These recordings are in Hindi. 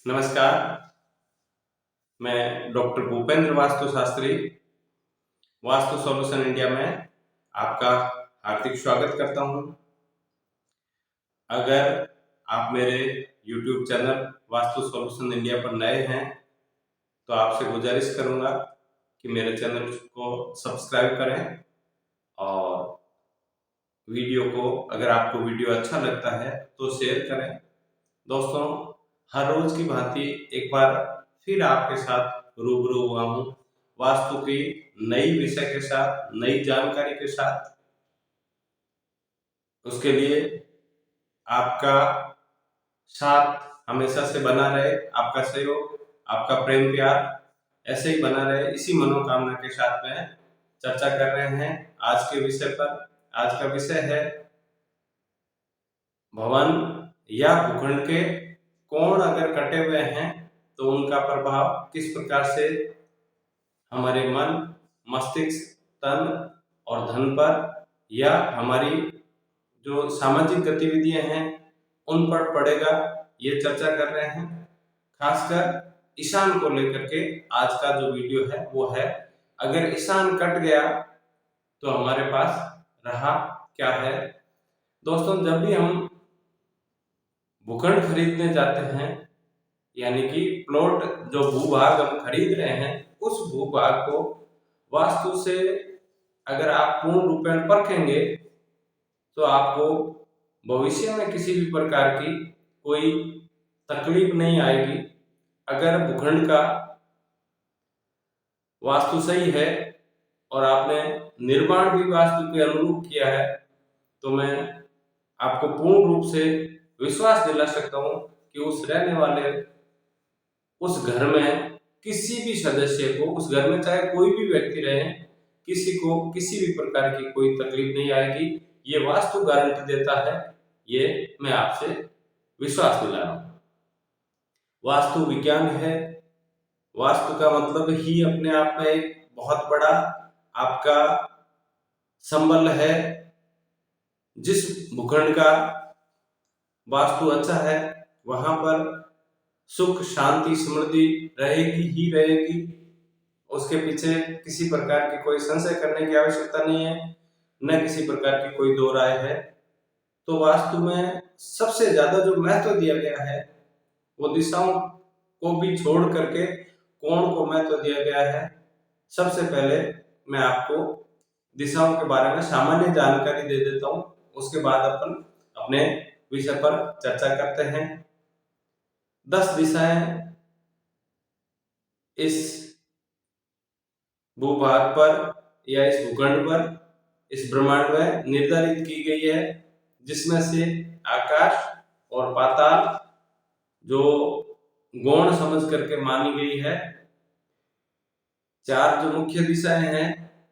नमस्कार, मैं doctor Bhupendra vastu Shastri, vastu solution India में आपका हार्दिक स्वागत करता हूं। अगर आप मेरे YouTube channel vastu solution India पर नए हैं, तो आपसे गुजारिश करूंगा कि मेरे चैनल को सब्सक्राइब करें और वीडियो को, अगर आपको वीडियो अच्छा लगता है तो शेयर करें। दोस्तों, हर रोज की भांति एक बार फिर आपके साथ रूबरू हुआ हूँ वास्तु की नई विषय के साथ, नई जानकारी के साथ। उसके लिए आपका साथ हमेशा से बना रहे, आपका सहयोग, आपका प्रेम प्यार ऐसे ही बना रहे, इसी मनोकामना के साथ में चर्चा कर रहे हैं आज के विषय पर। आज का विषय है भवन या भूखंड के कोण अगर कटे हुए हैं तो उनका प्रभाव किस प्रकार से हमारे मन, मस्तिष्क, तन और धन पर या हमारी जो सामाजिक गतिविधियां हैं उन पर पड़ेगा, ये चर्चा कर रहे हैं। खासकर ईशान को लेकर के आज का जो वीडियो है वो है, अगर ईशान कट गया तो हमारे पास रहा क्या है। दोस्तों, जब भी हम भूखंड खरीदने जाते हैं, यानी कि प्लॉट, जो भूभाग हम खरीद रहे हैं, उस भूभाग को वास्तु से अगर आप पूर्ण रूप में परखेंगे तो आपको भविष्य में किसी भी प्रकार की कोई तकलीफ नहीं आएगी। अगर भूखंड का वास्तु सही है और आपने निर्माण भी वास्तु के अनुरूप किया है, तो मैं आपको पूर्ण रूप से विश्वास दिला सकता हूं कि उस रहने वाले उस घर में किसी भी सदस्य को, उस घर में चाहे कोई भी व्यक्ति रहे, किसी को किसी भी प्रकार की कोई तकलीफ नहीं आएगी। ये वास्तु गारंटी देता है, ये मैं आपसे विश्वास दिला रहा हूं। वास्तु विज्ञान है। वास्तु का मतलब ही अपने आप में एक बहुत बड़ा आपका संबल है। जिस भूखंड का वास्तु अच्छा है वहां पर सुख, शांति, समृद्धि रहेगी ही रहेगी। उसके पीछे किसी प्रकार की कोई संशय करने की आवश्यकता नहीं है, न किसी प्रकार की कोई दो राय है। तो वास्तु में सबसे ज्यादा जो महत्व दिया गया है वो दिशाओं को भी छोड़ करके कोण को महत्व दिया गया है। सबसे पहले मैं आपको दिशाओं के बारे में सामान्य जानकारी दे देता हूं, उसके बाद अपन अपने विषय पर चर्चा करते हैं। 10 दिशाएं इस भूभाग पर या इस भूखंड पर, इस ब्रह्मांड में निर्धारित की गई है, जिसमें से आकाश और पाताल जो गौण समझ करके मानी गई है। 4 जो मुख्य दिशाएं हैं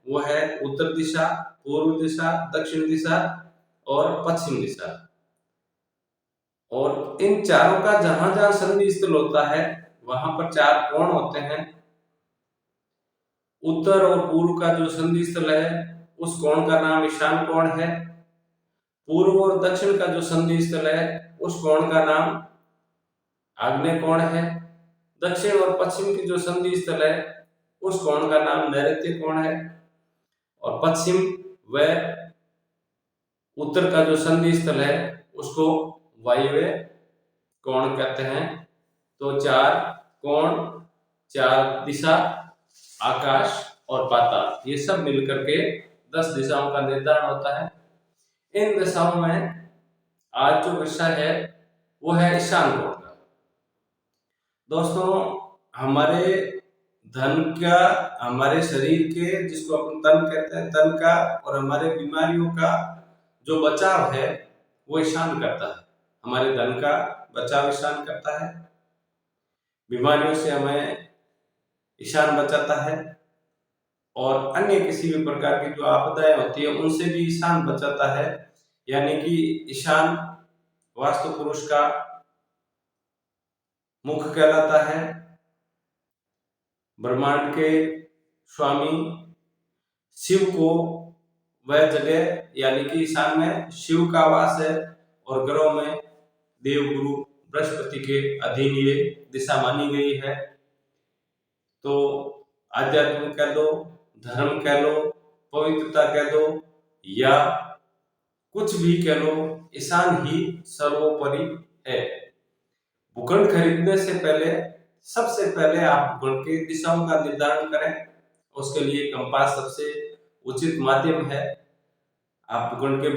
वो है उत्तर दिशा, पूर्व दिशा, दक्षिण दिशा और पश्चिम दिशा। और इन चारों का जहां जहां संधि स्थल होता है वहां पर 4 कोण होते हैं। उत्तर और पूर्व का जो संधि स्थल है उस कोण का नाम ईशान कोण है। पूर्व और दक्षिण का जो संधि स्थल है उस कोण का नाम आग्नेय कोण है। दक्षिण और पश्चिम की जो संधि स्थल है उस कोण का नाम नैऋत्य कोण है। और पश्चिम व उत्तर का जो संधि स्थल है उसको वायव्य कोण कहते हैं। तो 4 कोण, 4 दिशा, आकाश और पाताल, ये सब मिलकर के 10 दिशाओं का निर्धारण होता है। इन दिशाओं में आज जो विषय है वो है ईशान कोण का। दोस्तों, हमारे धन का, हमारे शरीर के, जिसको अपन तन कहते हैं, तन का और हमारे बीमारियों का जो बचाव है वो ईशान करता है। हमारे धन का बचाव ईशान करता है, बीमारियों से हमें ईशान बचाता है, और अन्य किसी भी प्रकार की जो आपदाएं होती है उनसे भी ईशान बचाता है। यानी कि ईशान वास्तु पुरुष का मुख कहलाता है। ब्रह्मांड के स्वामी शिव को वह जगह, यानी कि ईशान में शिव का वास है, और ग्रहों में देव, गुरु, बृहस्पति के अधीन ये दिशा मानी गई है। तो आध्यात्म कह लो, धर्म कह लो, पवित्रता कह दो या कुछ भी कह लो, ईशान ही सर्वोपरि है। भूखंड खरीदने से पहले सबसे पहले आप भूखंड की दिशाओं का निर्धारण करें। उसके लिए कंपास सबसे उचित माध्यम है। आप भूखंड के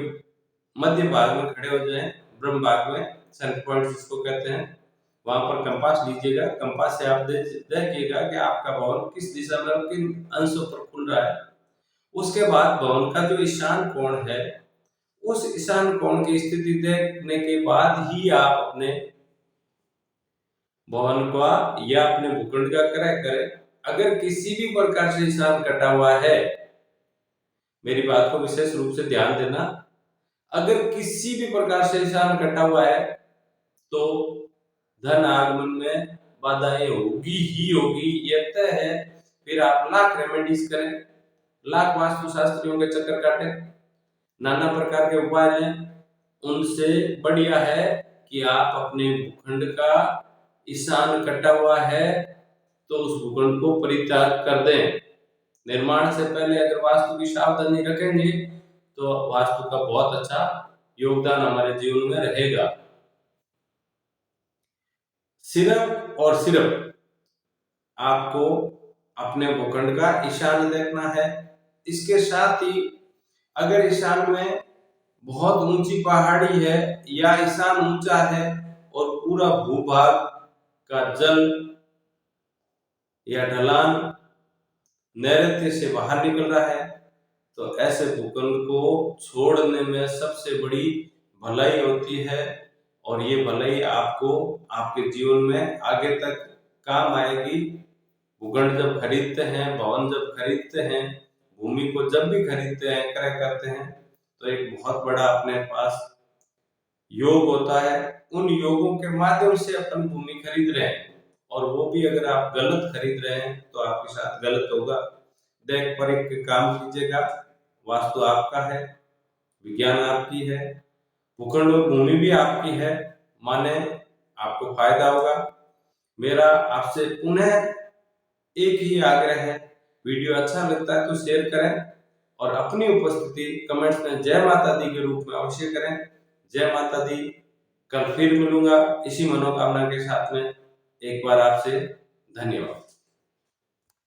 मध्य भाग में खड़े हो जाएं, ब्रह्म भाग में, सेंटर पॉइंट जिसको कहते हैं, वहां पर कंपास लीजिएगा। कंपास से आप देखिएगा कि आपका भवन किस दिशा में और किन अंशों पर खुल रहा है। उसके बाद भवन का जो ईशान कोण है, उस ईशान कोण की स्थिति देखने के बाद ही आप अपने भवन का या अपने भूखंड का क्रय करें। अगर किसी भी प्रकार से ईशान कटा हुआ है, मेरी बात को विशेष रूप से ध्यान देना, अगर किसी भी प्रकार से ईशान कटा हुआ है तो धन आगमन में बाधाएं होगी ही होगी, यह तय है। फिर आप लाख रेमेडीज करें, लाख वास्तुशास्त्रियों के चक्कर काटें, नाना प्रकार के उपाय लें, उनसे बढ़िया है कि आप अपने भूखंड का ईशान कटा हुआ है तो उस भूखंड को परित्याग कर दें। निर्माण से पहले अगर वास्तु की सावधानी रखेंगे तो वास्तु का बहुत अच्छा योगदान हमारे जीवन में रहेगा। सिर्फ और सिर्फ आपको अपने भूखंड का ईशान देखना है। इसके साथ ही अगर ईशान में बहुत ऊंची पहाड़ी है या ईशान ऊंचा है और पूरा भूभाग का जल या ढलान नैऋत्य से बाहर निकल रहा है, तो ऐसे भूखंड को छोड़ने में सबसे बड़ी भलाई होती है। और ये भलाई आपको आपके जीवन में आगे तक काम आएगी। भूखंड जब खरीदते हैं, भवन जब खरीदते हैं, भूमि को जब भी खरीदते हैं, क्रय करते हैं, तो एक बहुत बड़ा अपने पास योग होता है। उन योगों के माध्यम से अपन भूमि खरीद रहे हैं, और वो भी अगर आप गलत खरीद रहे हैं तो आपके साथ गलत होगा। देख परख के काम कीजिएगा। वास्तु आपका है, विज्ञान आपकी है, भूखंड और भूमि भी आपकी है, माने आपको फायदा होगा। मेरा आपसे पुनः एक ही आग्रह है, वीडियो अच्छा लगता है तो शेयर करें और अपनी उपस्थिति कमेंट्स में जय माता दी के रूप में अवश्य करें। जय माता दी। कल फिर मिलूंगा इसी मनोकामना के साथ में। एक बार आपसे धन्यवाद।